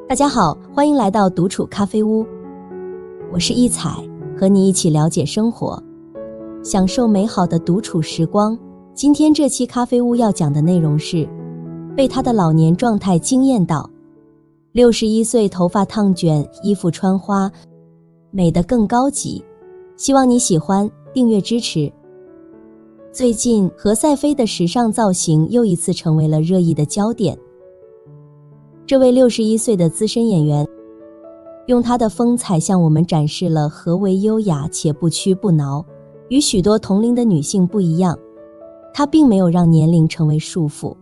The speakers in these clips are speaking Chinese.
大家好，欢迎来到独处咖啡屋，我是一彩，和你一起了解生活，享受美好的独处时光。今天这期咖啡屋要讲的内容是被他的老年状态惊艳到，61岁头发烫卷，衣服穿花，美得更高级。希望你喜欢，订阅支持。最近何赛飞的时尚造型又一次成为了热议的焦点。这位61岁的资深演员用她的风采向我们展示了何为优雅且不屈不挠。与许多同龄的女性不一样，她并没有让年龄成为束缚，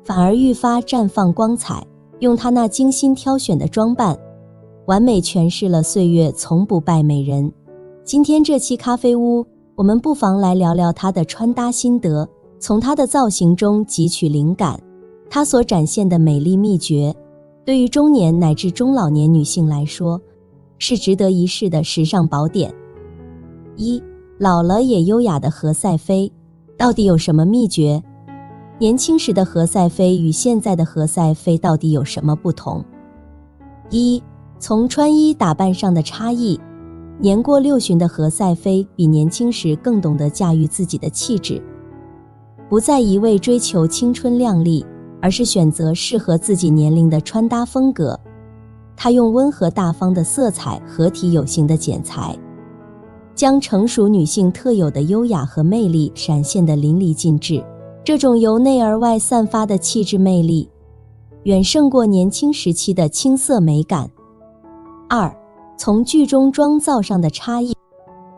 反而愈发绽放光彩，用她那精心挑选的装扮完美诠释了岁月从不败美人。今天这期咖啡屋，我们不妨来聊聊她的穿搭心得，从她的造型中汲取灵感，她所展现的美丽秘诀对于中年乃至中老年女性来说是值得一试的时尚宝典。一，老了也优雅的何赛飞到底有什么秘诀？年轻时的何赛飞与现在的何赛飞到底有什么不同？一，从穿衣打扮上的差异。年过60的何赛飞比年轻时更懂得驾驭自己的气质，不再一味追求青春靓丽，而是选择适合自己年龄的穿搭风格。她用温和大方的色彩合体有型的剪裁，将成熟女性特有的优雅和魅力闪现得淋漓尽致。这种由内而外散发的气质魅力，远胜过年轻时期的青涩美感。二，从剧中妆造上的差异。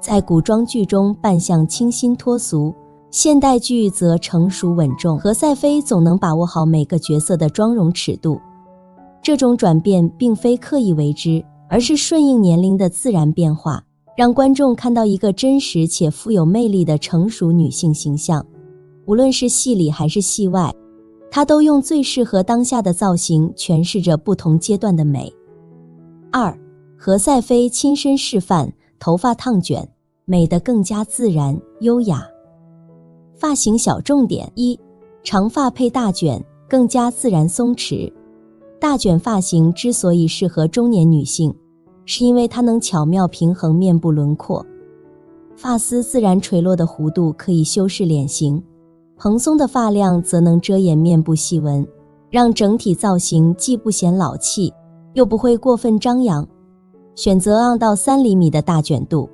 在古装剧中扮相清新脱俗，现代剧则成熟稳重，何赛飞总能把握好每个角色的妆容尺度。这种转变并非刻意为之，而是顺应年龄的自然变化，让观众看到一个真实且富有魅力的成熟女性形象。无论是戏里还是戏外，她都用最适合当下的造型诠释着不同阶段的美。二，何赛飞亲身示范头发烫卷，美得更加自然优雅。发型小重点。一，长发配大卷，更加自然松弛。大卷发型之所以适合中年女性，是因为它能巧妙平衡面部轮廓，发丝自然垂落的弧度可以修饰脸型，蓬松的发量则能遮掩面部细纹，让整体造型既不显老气，又不会过分张扬。选择2到3厘米的大卷度，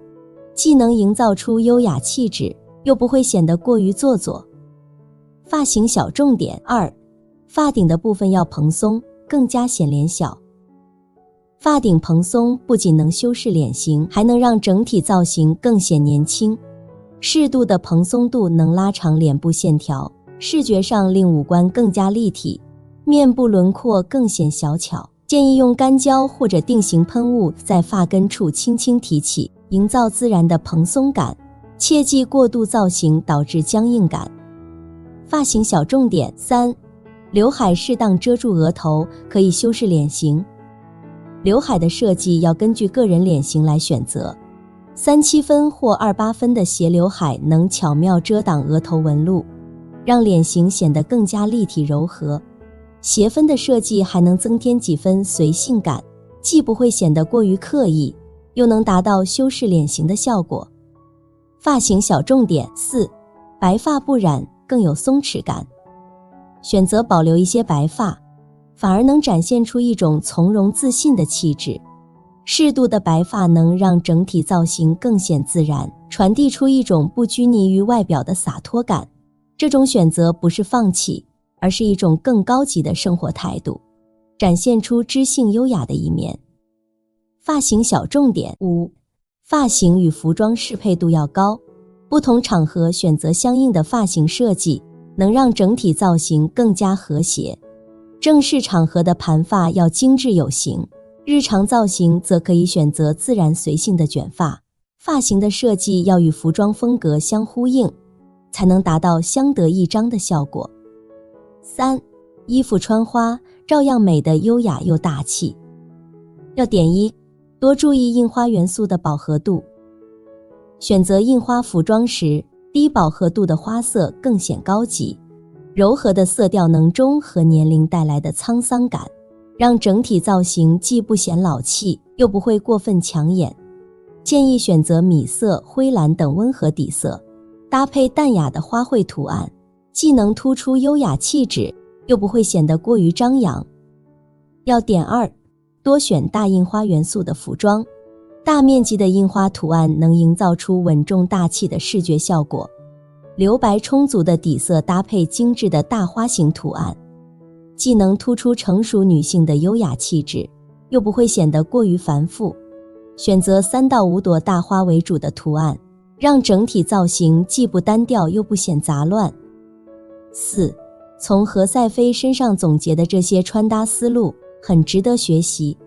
既能营造出优雅气质，又不会显得过于做作。发型小重点。二，发顶的部分要蓬松，更加显脸小。发顶蓬松不仅能修饰脸型，还能让整体造型更显年轻。适度的蓬松度能拉长脸部线条，视觉上令五官更加立体，面部轮廓更显小巧。建议用干胶或者定型喷雾在发根处轻轻提起，营造自然的蓬松感，切忌过度造型导致僵硬感。发型小重点。三，刘海适当遮住额头，可以修饰脸型。刘海的设计要根据个人脸型来选择，37分或28分的斜刘海能巧妙遮挡额头纹路，让脸型显得更加立体柔和。斜分的设计还能增添几分随性感，既不会显得过于刻意，又能达到修饰脸型的效果。发型小重点。四，白发不染，更有松弛感。选择保留一些白发，反而能展现出一种从容自信的气质。适度的白发能让整体造型更显自然，传递出一种不拘泥于外表的洒脱感。这种选择不是放弃，而是一种更高级的生活态度，展现出知性优雅的一面。发型小重点。五，发型与服装适配度要高，不同场合选择相应的发型设计，能让整体造型更加和谐。正式场合的盘发要精致有型，日常造型则可以选择自然随性的卷发。发型的设计要与服装风格相呼应，才能达到相得益彰的效果。三，衣服穿花，照样美得优雅又大气。要点一，多注意印花元素的饱和度。选择印花服装时，低饱和度的花色更显高级，柔和的色调能中和年龄带来的沧桑感。让整体造型既不显老气，又不会过分抢眼。建议选择米色、灰蓝等温和底色，搭配淡雅的花卉图案，既能突出优雅气质，又不会显得过于张扬。要点2：多选大印花元素的服装。大面积的印花图案能营造出稳重大气的视觉效果。留白充足的底色搭配精致的大花形图案，既能突出成熟女性的优雅气质，又不会显得过于繁复。选择3到5朵大花为主的图案，让整体造型既不单调又不显杂乱。4. 从何赛飞身上总结的这些穿搭思路很值得学习。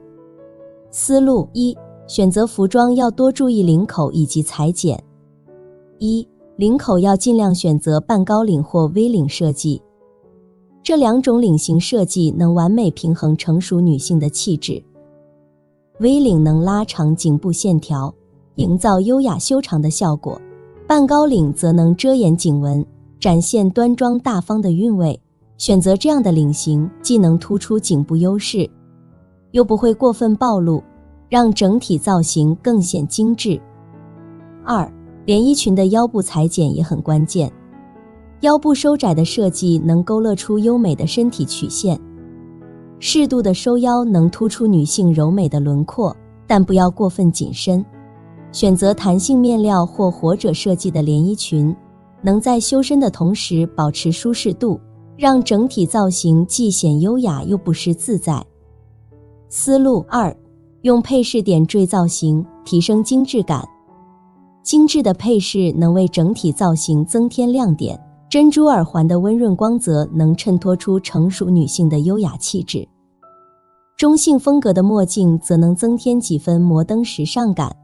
思路1：选择服装要多注意领口以及裁剪。1. 领口要尽量选择半高领或 V 领设计，这2种领型设计能完美平衡成熟女性的气质。V 领能拉长颈部线条，营造优雅修长的效果；半高领则能遮掩颈纹，展现端庄大方的韵味。选择这样的领型，既能突出颈部优势，又不会过分暴露，让整体造型更显精致。2. 连衣裙的腰部裁剪也很关键，腰部收窄的设计能勾勒出优美的身体曲线，适度的收腰能突出女性柔美的轮廓，但不要过分紧身。选择弹性面料或活褶设计的连衣裙，能在修身的同时保持舒适度，让整体造型既显优雅又不失自在。思路2：用配饰点缀造型，提升精致感。精致的配饰能为整体造型增添亮点，珍珠耳环的温润光泽能衬托出成熟女性的优雅气质。中性风格的墨镜则能增添几分摩登时尚感。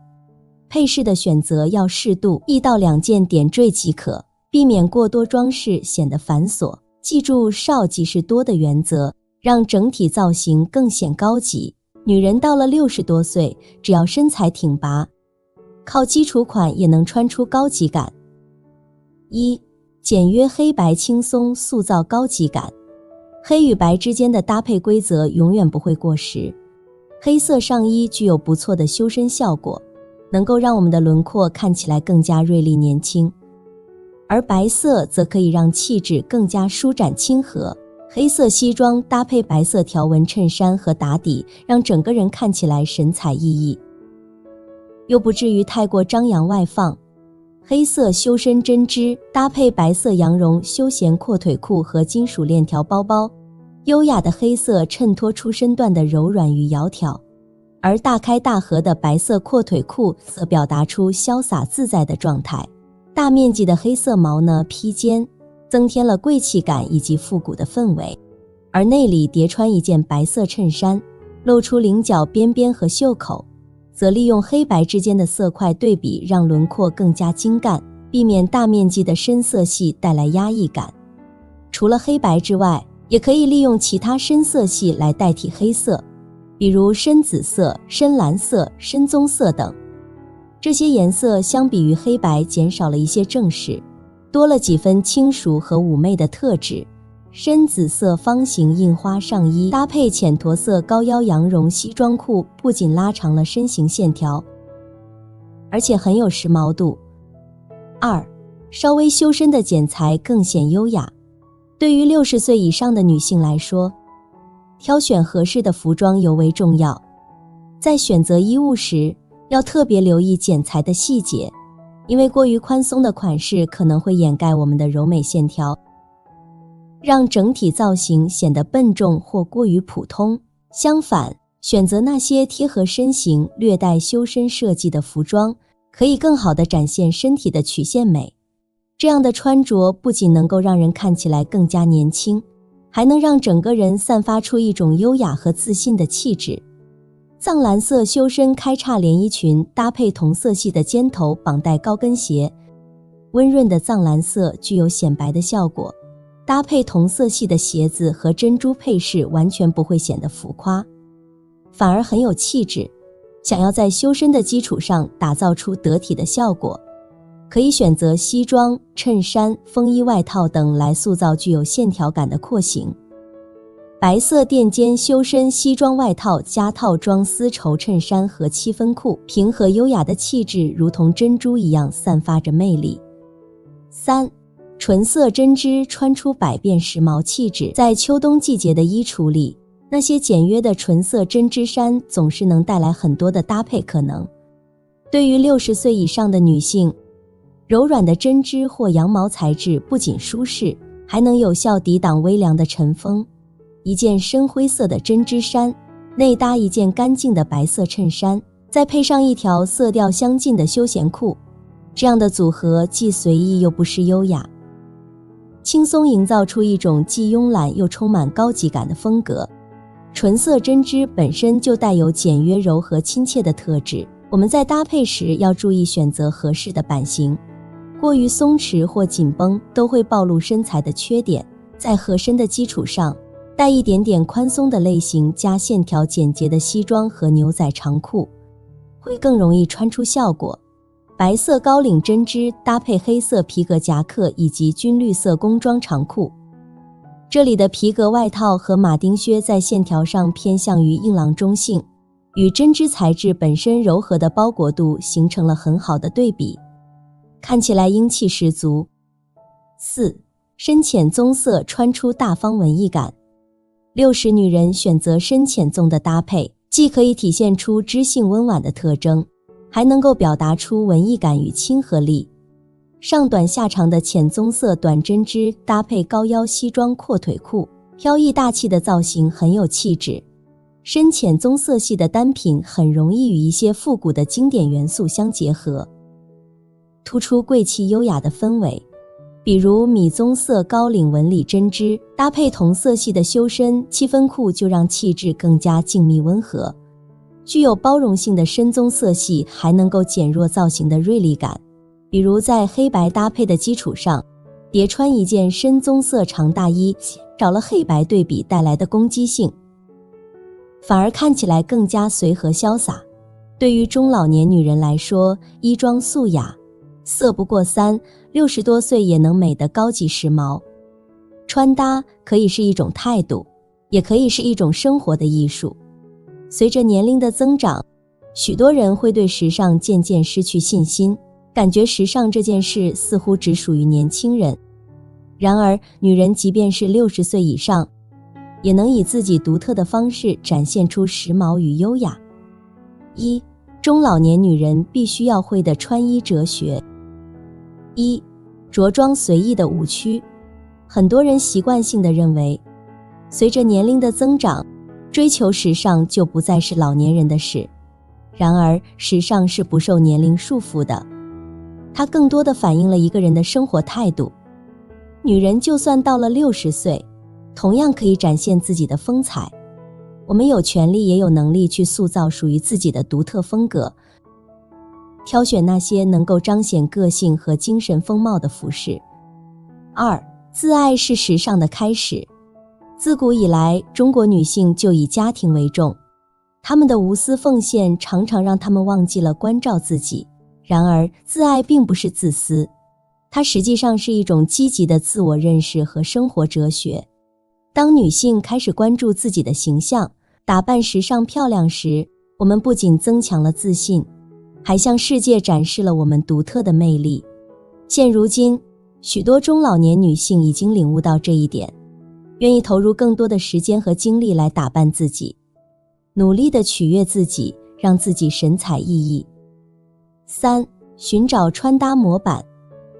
配饰的选择要适度，1到2件点缀即可，避免过多装饰显得繁琐。记住少即是多的原则，让整体造型更显高级。女人到了60多岁，只要身材挺拔，靠基础款也能穿出高级感。1. 简约黑白轻松塑造高级感。黑与白之间的搭配规则永远不会过时。黑色上衣具有不错的修身效果，能够让我们的轮廓看起来更加锐利年轻，而白色则可以让气质更加舒展亲和。黑色西装搭配白色条纹衬衫和打底，让整个人看起来神采奕奕，又不至于太过张扬外放。黑色修身针织搭配白色羊绒休闲阔腿裤和金属链条包包，优雅的黑色衬托出身段的柔软与窈窕，而大开大合的白色阔腿裤则表达出潇洒自在的状态。大面积的黑色毛呢披肩，增添了贵气感以及复古的氛围，而内里叠穿一件白色衬衫，露出领角边边和袖口，则利用黑白之间的色块对比，让轮廓更加精干，避免大面积的深色系带来压抑感。除了黑白之外，也可以利用其他深色系来代替黑色，比如深紫色、深蓝色、深棕色等。这些颜色相比于黑白减少了一些正式，多了几分轻熟和妩媚的特质。深紫色方形印花上衣搭配浅驼色高腰羊绒西装裤，不仅拉长了身形线条，而且很有时髦度。2. 稍微修身的剪裁更显优雅。对于60岁以上的女性来说，挑选合适的服装尤为重要。在选择衣物时，要特别留意剪裁的细节，因为过于宽松的款式可能会掩盖我们的柔美线条，让整体造型显得笨重或过于普通。相反，选择那些贴合身形、略带修身设计的服装，可以更好地展现身体的曲线美。这样的穿着不仅能够让人看起来更加年轻，还能让整个人散发出一种优雅和自信的气质。藏蓝色修身开叉连衣裙搭配同色系的尖头绑带高跟鞋，温润的藏蓝色具有显白的效果，搭配同色系的鞋子和珍珠配饰完全不会显得浮夸，反而很有气质。想要在修身的基础上打造出得体的效果，可以选择西装、衬衫、风衣外套等来塑造具有线条感的廓形。白色垫肩修身西装外套加套装丝绸衬衫和七分裤，平和优雅的气质如同珍珠一样散发着魅力。3. 纯色针织穿出百变时髦气质。在秋冬季节的衣橱里，那些简约的纯色针织衫总是能带来很多的搭配可能。对于60岁以上的女性，柔软的针织或羊毛材质不仅舒适，还能有效抵挡微凉的晨风。一件深灰色的针织衫，内搭一件干净的白色衬衫，再配上一条色调相近的休闲裤，这样的组合既随意又不失优雅，轻松营造出一种既慵懒又充满高级感的风格。纯色针织本身就带有简约柔和亲切的特质，我们在搭配时要注意选择合适的版型，过于松弛或紧绷都会暴露身材的缺点。在合身的基础上，带一点点宽松的类型加线条简洁的西装和牛仔长裤，会更容易穿出效果。白色高领针织搭配黑色皮革夹克以及军绿色工装长裤，这里的皮革外套和马丁靴在线条上偏向于硬朗中性，与针织材质本身柔和的包裹度形成了很好的对比，看起来英气十足。4. 深浅棕色穿出大方文艺感。60女人选择深浅棕的搭配，既可以体现出知性温婉的特征，还能够表达出文艺感与亲和力。上短下长的浅棕色短针织搭配高腰西装阔腿裤，飘逸大气的造型很有气质。深浅棕色系的单品很容易与一些复古的经典元素相结合，突出贵气优雅的氛围。比如米棕色高领纹理针织搭配同色系的修身七分裤，就让气质更加静谧温和。具有包容性的深棕色系还能够减弱造型的锐利感，比如在黑白搭配的基础上，叠穿一件深棕色长大衣，少了黑白对比带来的攻击性，反而看起来更加随和潇洒。对于中老年女人来说，衣装素雅，色不过三，60多岁也能美得高级时髦。穿搭可以是一种态度，也可以是一种生活的艺术。随着年龄的增长，许多人会对时尚渐渐失去信心，感觉时尚这件事似乎只属于年轻人。然而，女人即便是60岁以上，也能以自己独特的方式展现出时髦与优雅。1. 中老年女人必须要会的穿衣哲学。1. 着装随意的误区。很多人习惯性地认为，随着年龄的增长，追求时尚就不再是老年人的事。然而，时尚是不受年龄束缚的，它更多地反映了一个人的生活态度。女人就算到了60岁，同样可以展现自己的风采。我们有权利也有能力去塑造属于自己的独特风格，挑选那些能够彰显个性和精神风貌的服饰。2. 自爱是时尚的开始。自古以来，中国女性就以家庭为重，她们的无私奉献常常让她们忘记了关照自己。然而，自爱并不是自私，它实际上是一种积极的自我认识和生活哲学。当女性开始关注自己的形象，打扮时尚漂亮时，我们不仅增强了自信，还向世界展示了我们独特的魅力。现如今，许多中老年女性已经领悟到这一点，愿意投入更多的时间和精力来打扮自己，努力地取悦自己，让自己神采奕奕。3. 寻找穿搭模板。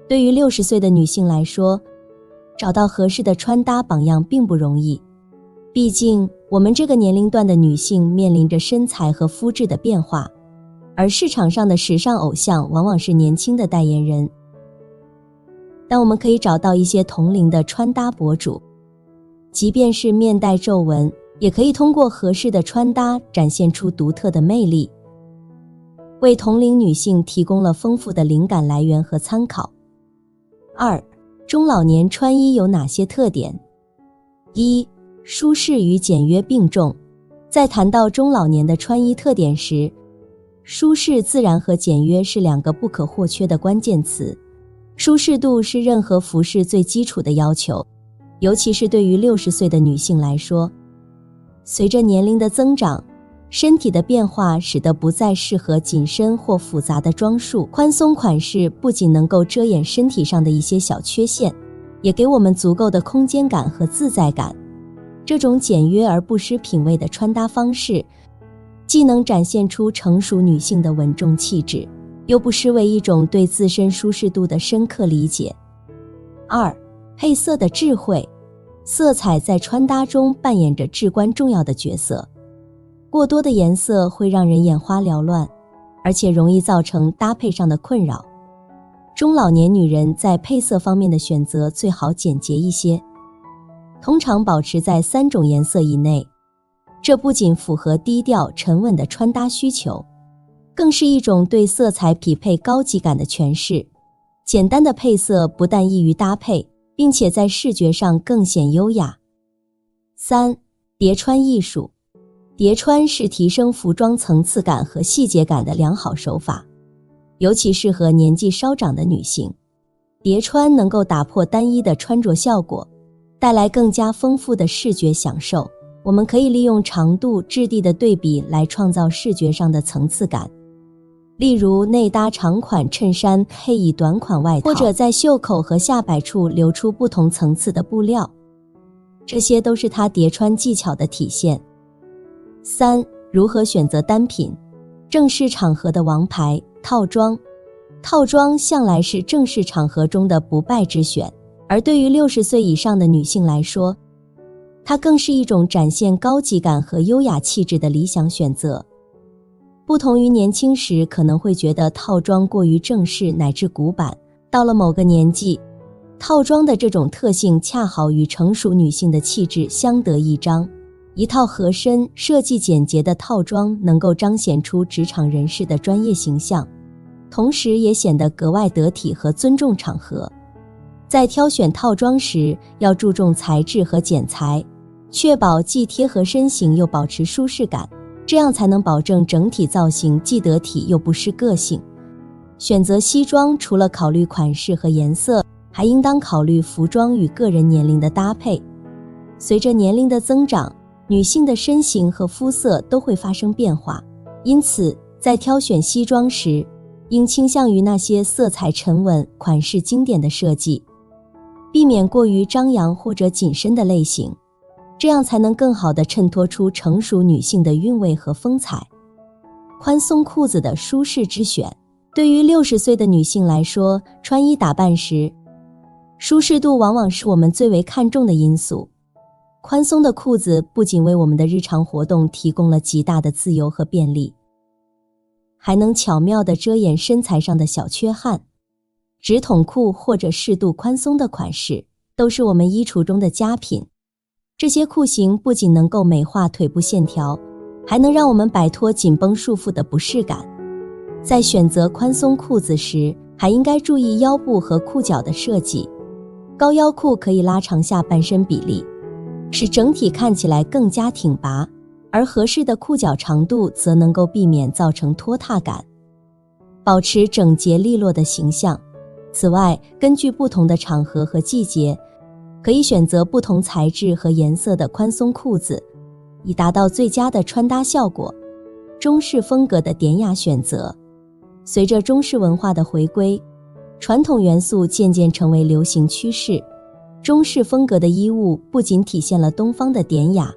对于60岁的女性来说，找到合适的穿搭榜样并不容易。毕竟，我们这个年龄段的女性面临着身材和肤质的变化，而市场上的时尚偶像往往是年轻的代言人。但我们可以找到一些同龄的穿搭博主，即便是面带皱纹，也可以通过合适的穿搭展现出独特的魅力，为同龄女性提供了丰富的灵感来源和参考。2. 中老年穿衣有哪些特点？ 1. 舒适与简约并重。在谈到中老年的穿衣特点时，舒适自然和简约是两个不可或缺的关键词。舒适度是任何服饰最基础的要求，尤其是对于60岁的女性来说，随着年龄的增长，身体的变化使得不再适合紧身或复杂的装束。宽松款式不仅能够遮掩身体上的一些小缺陷，也给我们足够的空间感和自在感。这种简约而不失品味的穿搭方式，既能展现出成熟女性的稳重气质，又不失为一种对自身舒适度的深刻理解。2. 配色的智慧。色彩在穿搭中扮演着至关重要的角色。过多的颜色会让人眼花缭乱，而且容易造成搭配上的困扰。中老年女人在配色方面的选择最好简洁一些，通常保持在3种颜色以内。这不仅符合低调沉稳的穿搭需求，更是一种对色彩匹配高级感的诠释。简单的配色不但易于搭配，并且在视觉上更显优雅。3. 叠穿艺术。叠穿是提升服装层次感和细节感的良好手法，尤其适合年纪稍长的女性。叠穿能够打破单一的穿着效果，带来更加丰富的视觉享受。我们可以利用长度、质地的对比来创造视觉上的层次感。例如内搭长款衬衫配以短款外套，或者在袖口和下摆处留出不同层次的布料，这些都是它叠穿技巧的体现。3. 如何选择单品。正式场合的王牌套装。套装向来是正式场合中的不败之选，而对于60岁以上的女性来说，它更是一种展现高级感和优雅气质的理想选择。不同于年轻时可能会觉得套装过于正式乃至古板，到了某个年纪，套装的这种特性恰好与成熟女性的气质相得益彰。一套合身、设计简洁的套装能够彰显出职场人士的专业形象，同时也显得格外得体和尊重场合。在挑选套装时，要注重材质和剪裁，确保既贴合身形又保持舒适感，这样才能保证整体造型既得体又不失个性。选择西装除了考虑款式和颜色，还应当考虑服装与个人年龄的搭配。随着年龄的增长，女性的身形和肤色都会发生变化，因此在挑选西装时，应倾向于那些色彩沉稳、款式经典的设计，避免过于张扬或者紧身的类型，这样才能更好地衬托出成熟女性的韵味和风采。宽松裤子的舒适之选。对于60岁的女性来说，穿衣打扮时，舒适度往往是我们最为看重的因素。宽松的裤子不仅为我们的日常活动提供了极大的自由和便利，还能巧妙地遮掩身材上的小缺憾。直筒裤或者适度宽松的款式都是我们衣橱中的佳品。这些裤型不仅能够美化腿部线条，还能让我们摆脱紧绷束缚的不适感。在选择宽松裤子时，还应该注意腰部和裤脚的设计。高腰裤可以拉长下半身比例，使整体看起来更加挺拔，而合适的裤脚长度则能够避免造成拖沓感，保持整洁利落的形象。此外，根据不同的场合和季节，可以选择不同材质和颜色的宽松裤子，以达到最佳的穿搭效果。中式风格的典雅选择。随着中式文化的回归，传统元素渐渐成为流行趋势。中式风格的衣物不仅体现了东方的典雅，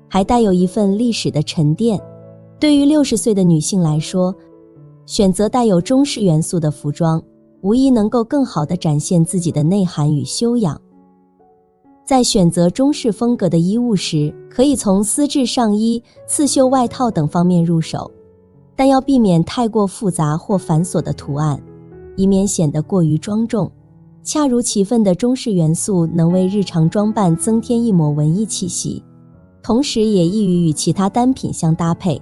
还带有一份历史的沉淀。对于60岁的女性来说，选择带有中式元素的服装，无疑能够更好地展现自己的内涵与修养。在选择中式风格的衣物时，可以从丝质上衣、刺绣外套等方面入手，但要避免太过复杂或繁琐的图案，以免显得过于庄重。恰如其分的中式元素能为日常装扮增添一抹文艺气息，同时也易于与其他单品相搭配，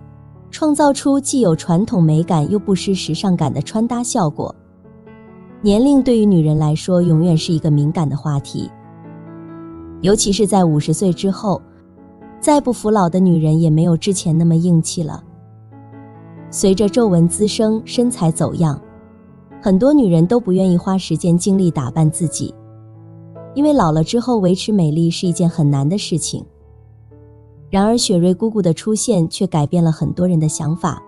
创造出既有传统美感又不失时尚感的穿搭效果。年龄对于女人来说永远是一个敏感的话题，尤其是在50岁之后，再不服老的女人也没有之前那么硬气了。随着皱纹滋生，身材走样，很多女人都不愿意花时间精力打扮自己，因为老了之后维持美丽是一件很难的事情。然而雪瑞姑姑的出现却改变了很多人的想法。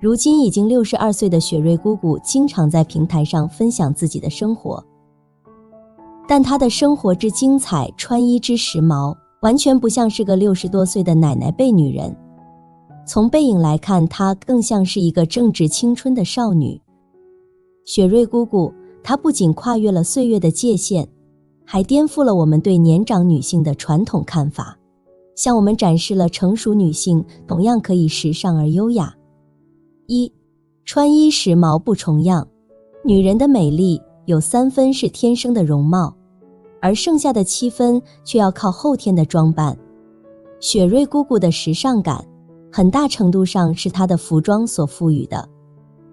如今已经62岁的雪瑞姑姑经常在平台上分享自己的生活，但她的生活之精彩，穿衣之时髦，完全不像是个60多岁的奶奶辈女人。从背影来看，她更像是一个正值青春的少女。雪瑞姑姑，她不仅跨越了岁月的界限，还颠覆了我们对年长女性的传统看法，向我们展示了成熟女性同样可以时尚而优雅。1. 穿衣时髦不重样。女人的美丽有3分是天生的容貌，而剩下的7分却要靠后天的装扮。雪瑞姑姑的时尚感，很大程度上是她的服装所赋予的。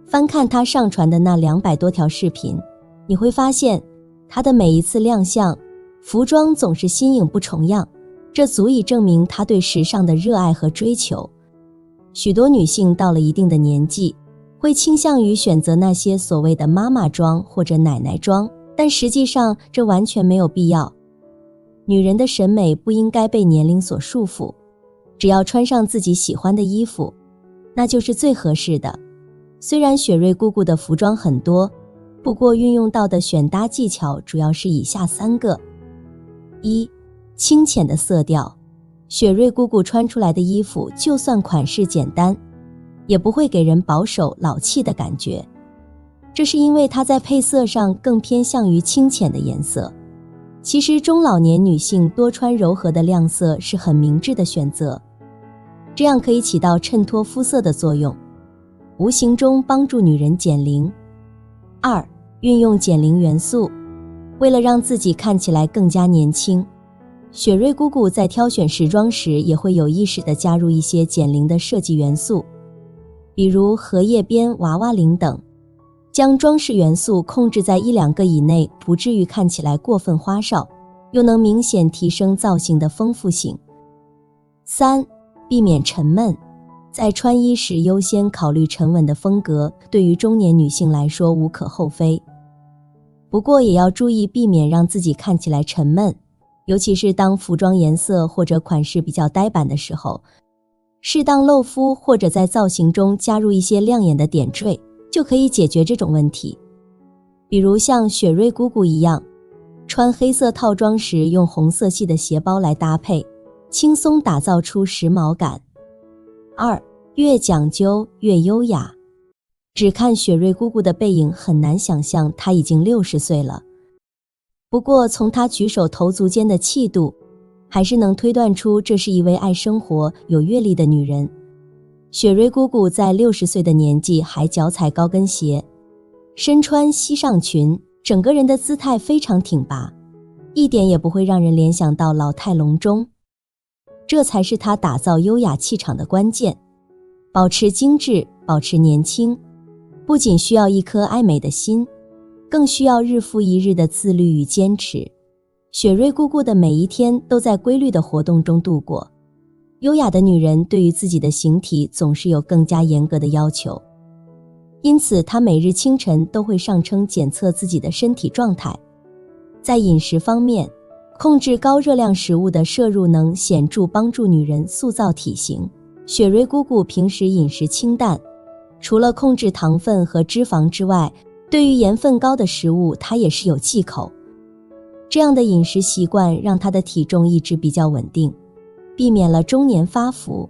翻看她上传的那200多条视频，你会发现，她的每一次亮相，服装总是新颖不重样，这足以证明她对时尚的热爱和追求。许多女性到了一定的年纪，会倾向于选择那些所谓的妈妈装或者奶奶装，但实际上这完全没有必要。女人的审美不应该被年龄所束缚，只要穿上自己喜欢的衣服，那就是最合适的。虽然雪瑞姑姑的服装很多，不过运用到的选搭技巧主要是以下3个。1. 清浅的色调。雪瑞姑姑穿出来的衣服就算款式简单，也不会给人保守老气的感觉，这是因为她在配色上更偏向于清浅的颜色。其实中老年女性多穿柔和的亮色是很明智的选择，这样可以起到衬托肤色的作用，无形中帮助女人减龄。2. 运用减龄元素。为了让自己看起来更加年轻，雪瑞姑姑在挑选时装时也会有意识地加入一些减龄的设计元素，比如荷叶边、娃娃领等，将装饰元素控制在1-2个以内，不至于看起来过分花哨，又能明显提升造型的丰富性。3. 避免沉闷。在穿衣时优先考虑沉稳的风格，对于中年女性来说无可厚非。不过也要注意避免让自己看起来沉闷，尤其是当服装颜色或者款式比较呆板的时候，适当露肤或者在造型中加入一些亮眼的点缀，就可以解决这种问题。比如像雪瑞姑姑一样，穿黑色套装时用红色系的鞋包来搭配，轻松打造出时髦感。2. 越讲究越优雅。只看雪瑞姑姑的背影，很难想象她已经60岁了。不过从她举手投足间的气度，还是能推断出这是一位爱生活、有阅历的女人。雪瑞姑姑在60岁的年纪还脚踩高跟鞋，身穿膝上裙，整个人的姿态非常挺拔，一点也不会让人联想到老态龙钟。这才是她打造优雅气场的关键。保持精致，保持年轻，不仅需要一颗爱美的心，更需要日复一日的自律与坚持。雪瑞姑姑的每一天都在规律的活动中度过。优雅的女人对于自己的形体总是有更加严格的要求，因此她每日清晨都会上称检测自己的身体状态。在饮食方面，控制高热量食物的摄入能显著帮助女人塑造体型。雪瑞姑姑平时饮食清淡，除了控制糖分和脂肪之外，对于盐分高的食物她也是有忌口。这样的饮食习惯让她的体重一直比较稳定，避免了中年发福。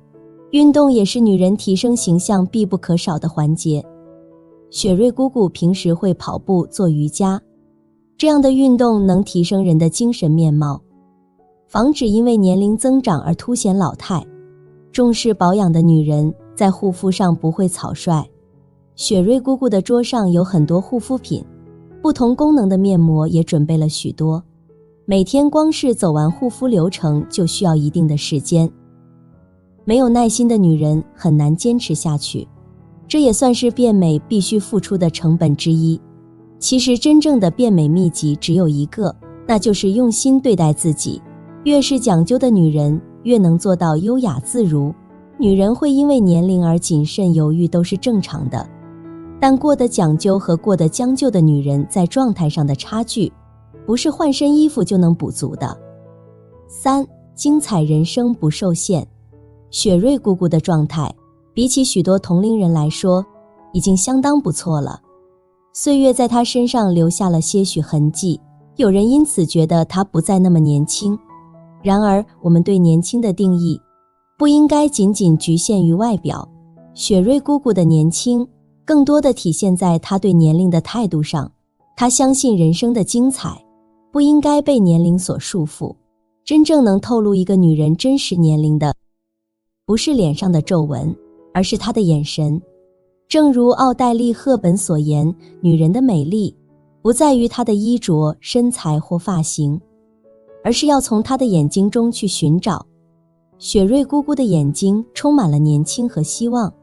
运动也是女人提升形象必不可少的环节。雪瑞姑姑平时会跑步、做瑜伽，这样的运动能提升人的精神面貌，防止因为年龄增长而凸显老态。重视保养的女人在护肤上不会草率。雪瑞姑姑的桌上有很多护肤品，不同功能的面膜也准备了许多。每天光是走完护肤流程就需要一定的时间，没有耐心的女人很难坚持下去，这也算是变美必须付出的成本之一。其实真正的变美秘籍只有一个，那就是用心对待自己。越是讲究的女人，越能做到优雅自如。女人会因为年龄而谨慎犹豫都是正常的，但过得讲究和过得将就的女人在状态上的差距，不是换身衣服就能补足的。3. 精彩人生不受限。雪瑞姑姑的状态，比起许多同龄人来说，已经相当不错了。岁月在她身上留下了些许痕迹，有人因此觉得她不再那么年轻。然而，我们对年轻的定义，不应该仅仅局限于外表。雪瑞姑姑的年轻，更多的体现在她对年龄的态度上。她相信人生的精彩，不应该被年龄所束缚。真正能透露一个女人真实年龄的，不是脸上的皱纹，而是她的眼神。正如奥黛丽·赫本所言，女人的美丽，不在于她的衣着、身材或发型，而是要从她的眼睛中去寻找。雪瑞姑姑的眼睛充满了年轻和希望，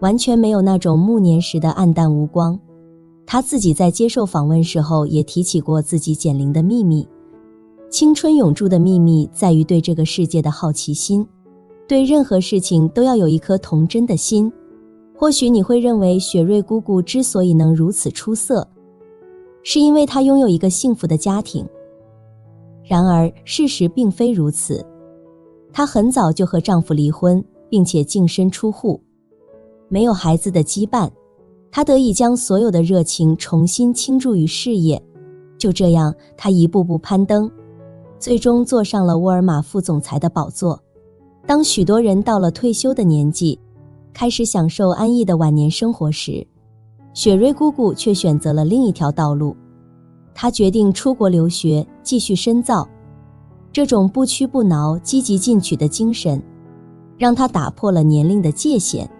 完全没有那种暮年时的暗淡无光。她自己在接受访问时候也提起过自己减龄的秘密。青春永驻的秘密在于对这个世界的好奇心，对任何事情都要有一颗童真的心。或许你会认为雪瑞姑姑之所以能如此出色，是因为她拥有一个幸福的家庭。然而事实并非如此，她很早就和丈夫离婚，并且净身出户，没有孩子的羁绊，她得以将所有的热情重新倾注于事业。就这样，她一步步攀登，最终坐上了沃尔玛副总裁的宝座。当许多人到了退休的年纪，开始享受安逸的晚年生活时，雪瑞姑姑却选择了另一条道路。她决定出国留学，继续深造。这种不屈不挠、积极进取的精神，让她打破了年龄的界限，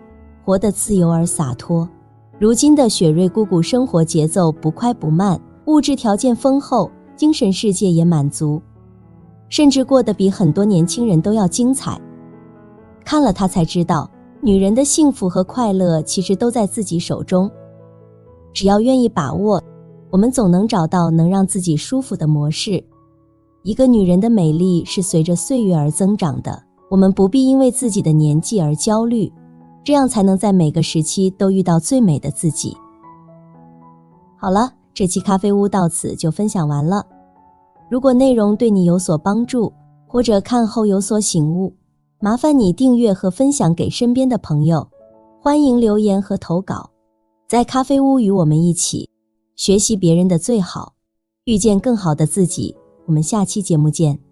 活得自由而洒脱。如今的雪瑞姑姑生活节奏不快不慢，物质条件丰厚，精神世界也满足，甚至过得比很多年轻人都要精彩。看了她才知道，女人的幸福和快乐其实都在自己手中，只要愿意把握，我们总能找到能让自己舒服的模式。一个女人的美丽是随着岁月而增长的，我们不必因为自己的年纪而焦虑，这样才能在每个时期都遇到最美的自己。好了，这期咖啡屋到此就分享完了。如果内容对你有所帮助，或者看后有所醒悟，麻烦你订阅和分享给身边的朋友，欢迎留言和投稿。在咖啡屋与我们一起学习别人的最好，遇见更好的自己。我们下期节目见。